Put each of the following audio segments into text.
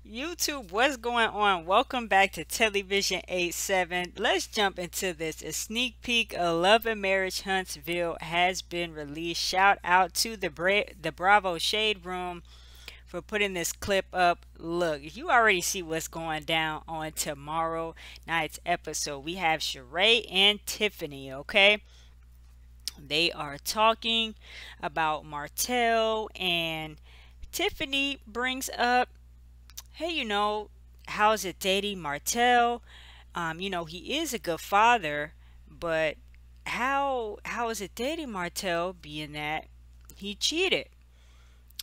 YouTube, what's going on? Welcome back to Television 87. Let's jump into this. A sneak peek of Love and Marriage Huntsville has been released. Shout out to the Bravo Shade Room for putting this clip up. Look, you already see what's going down on tomorrow night's episode. We have Sheree and Tiffany, okay? They are talking about Martell, and Tiffany brings up, hey, how's it dating Martell? He is a good father, but how is it dating Martell being that he cheated?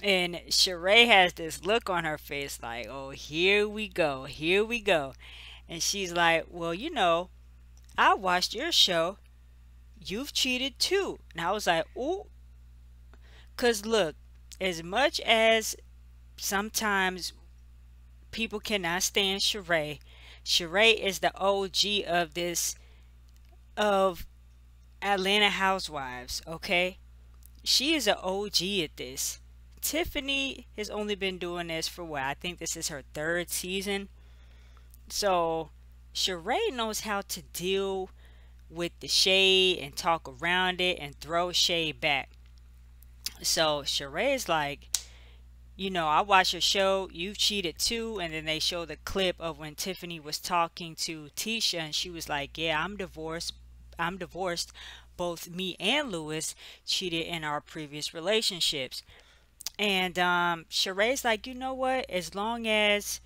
And Sheree has this look on her face like, oh, here we go, here we go. And she's like, well, I watched your show. You've cheated too. And I was like, ooh, because look, as much as sometimes people cannot stand Sheree. Sheree is the OG of this of Atlanta Housewives, okay? She is an OG at this. Tiffany has only been doing this for what? I think this is her third season. So Sheree knows how to deal with the shade and talk around it and throw shade back. So Sheree is like, I watched your show, you've cheated too. And then they show the clip of when Tiffany was talking to Tisha and she was like, yeah, I'm divorced. I'm divorced. Both me and Lewis cheated in our previous relationships. And Sheree's like, you know what? As long as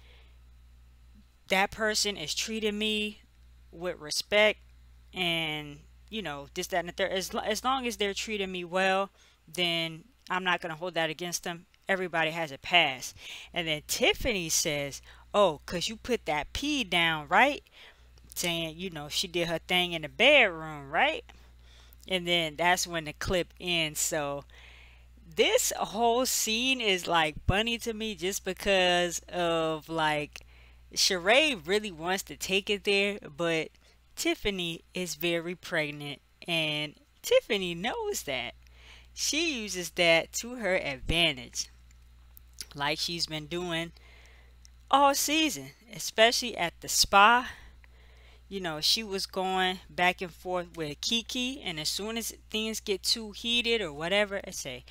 that person is treating me with respect and, this, that, and the third, as long as they're treating me well, then I'm not going to hold that against them. Everybody has a pass. And then Tiffany says, oh, because you put that P down, right? Saying, she did her thing in the bedroom, right? And then that's when the clip ends. So this whole scene is like funny to me just because of like Sheree really wants to take it there, but Tiffany is very pregnant and Tiffany knows that. She uses that to her advantage, like she's been doing all season, especially at the spa. She was going back and forth with Kiki, and as soon as things get too heated or whatever, I say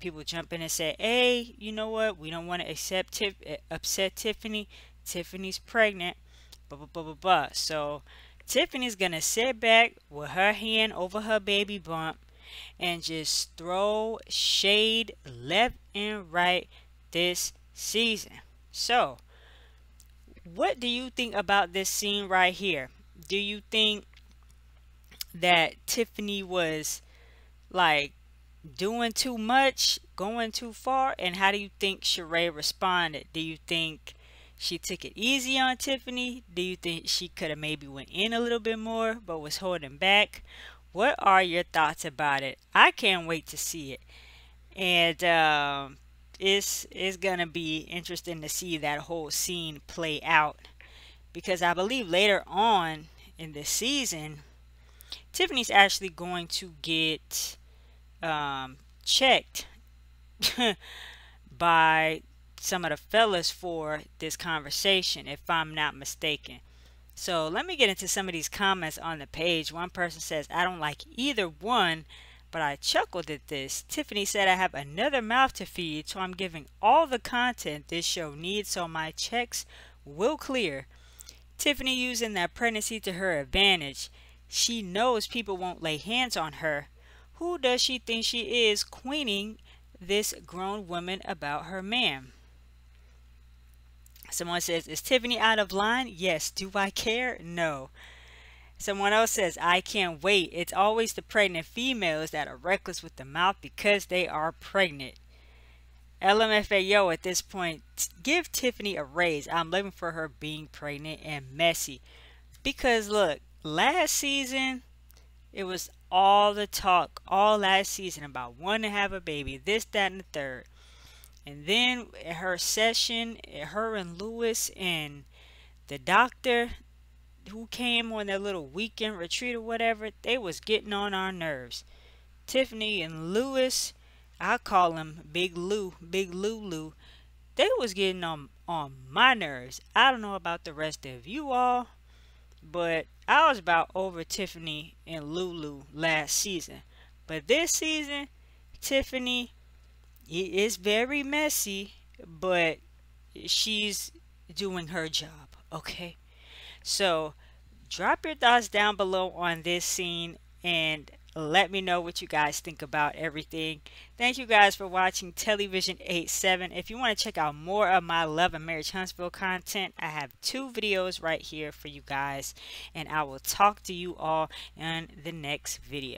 people jump in and say, "Hey, you know what? We don't want to upset Tiffany. Tiffany's pregnant." Blah blah blah blah blah. So Tiffany's gonna sit back with her hand over her baby bump and just throw shade left and right this season. So, what do you think about this scene right here? Do you think that Tiffany was like doing too much, going too far? And how do you think Sheree responded? Do you think she took it easy on Tiffany? Do you think she could have maybe went in a little bit more but was holding back? What are your thoughts about it? I can't wait to see it. And it's gonna be interesting to see that whole scene play out because I believe later on in the season, Tiffany's actually going to get checked by some of the fellas for this conversation, if I'm not mistaken. So let me get into some of these comments on the page. One person says, I don't like either one, but I chuckled at this. Tiffany said, I have another mouth to feed, so I'm giving all the content this show needs so my checks will clear. Tiffany using that pregnancy to her advantage. She knows people won't lay hands on her. Who does she think she is, queening this grown woman about her man? Someone says, is Tiffany out of line? Yes. Do I care? No. Someone else says, I can't wait. It's always the pregnant females that are reckless with the mouth because they are pregnant. LMFAO at this point, give Tiffany a raise. I'm living for her being pregnant and messy. Because look, last season, it was all the talk all last season about wanting to have a baby, this, that, and the third. And then her session, her and Lewis and the doctor who came on their little weekend retreat or whatever, they was getting on our nerves. Tiffany and Lewis, I call him Big Lou, Big Lulu. they was getting on my nerves. I don't know about the rest of you all, but I was about over Tiffany and Lulu last season. But this season, Tiffany is very messy, but she's doing her job, okay? So drop your thoughts down below on this scene and let me know what you guys think about everything. Thank you guys for watching TelliVision 87. If you want to check out more of my Love and Marriage Huntsville content, I have 2 videos right here for you guys, and I will talk to you all in the next video.